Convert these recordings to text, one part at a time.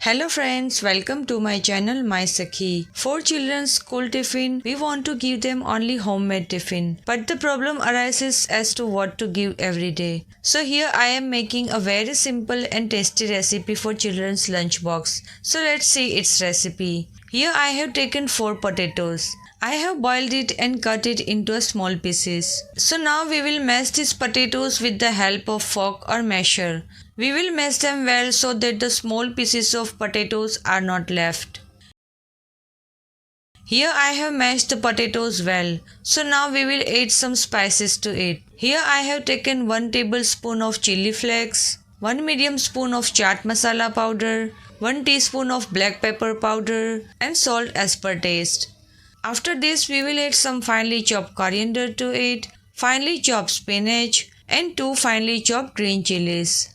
Hello friends, welcome to my channel MySakhi. For children's school tiffin, we want to give them only homemade tiffin. But the problem arises as to what to give every day. So here I am making a very simple and tasty recipe for children's lunchbox. So let's see its recipe. Here I have taken 4 potatoes. I have boiled it and cut it into small pieces. So now we will mash these potatoes with the help of fork or masher. We will mash them well so that the small pieces of potatoes are not left. Here I have mashed the potatoes well. So now we will add some spices to it. Here I have taken 1 tablespoon of chili flakes, 1 medium spoon of chaat masala powder, 1 teaspoon of black pepper powder and salt as per taste. After this, we will add some finely chopped coriander to it, finely chopped spinach, and 2 finely chopped green chilies.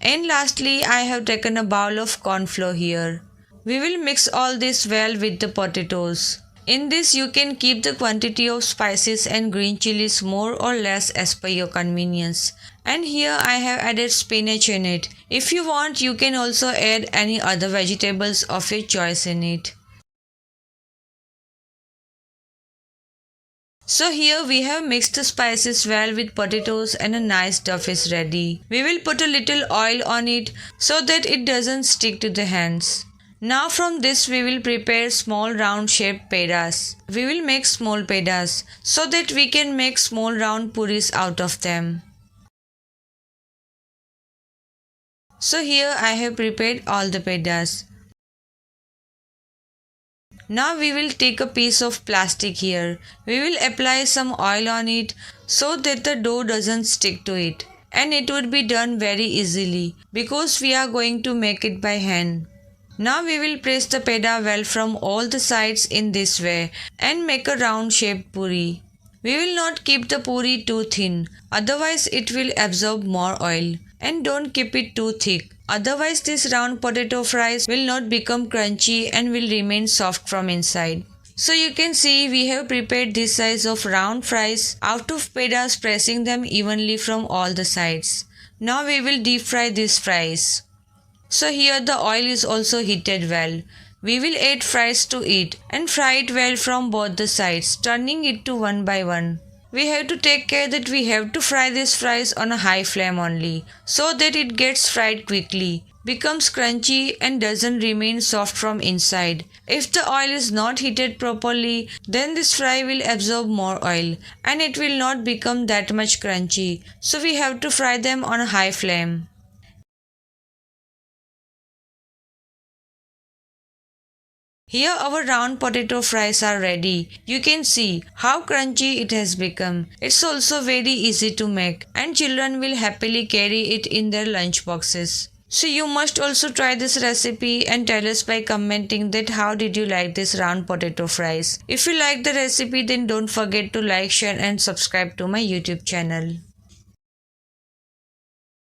And lastly, I have taken a bowl of corn flour here. We will mix all this well with the potatoes. In this, you can keep the quantity of spices and green chilies more or less as per your convenience. And here I have added spinach in it. If you want, you can also add any other vegetables of your choice in it. So here we have mixed the spices well with potatoes and a nice dough is ready. We will put a little oil on it so that it doesn't stick to the hands. Now from this we will prepare small round shaped pedas. We will make small pedas so that we can make small round puris out of them. So here I have prepared all the pedas. Now we will take a piece of plastic here. We will apply some oil on it so that the dough doesn't stick to it. And it would be done very easily because we are going to make it by hand. Now we will press the peda well from all the sides in this way and make a round shaped puri. We will not keep the puri too thin, otherwise it will absorb more oil. And don't keep it too thick. Otherwise this round potato fries will not become crunchy and will remain soft from inside. So you can see we have prepared this size of round fries out of pedas, pressing them evenly from all the sides. Now we will deep fry these fries. So here the oil is also heated well. We will add fries to it and fry it well from both the sides, turning it to one by one. We have to take care that we have to fry these fries on a high flame only, so that it gets fried quickly, becomes crunchy and doesn't remain soft from inside. If the oil is not heated properly, then this fry will absorb more oil and it will not become that much crunchy. So we have to fry them on a high flame. Here our round potato fries are ready. You can see how crunchy it has become. It's also very easy to make and children will happily carry it in their lunch boxes. So you must also try this recipe and tell us by commenting that how did you like this round potato fries. If you like the recipe, then don't forget to like, share and subscribe to my YouTube channel.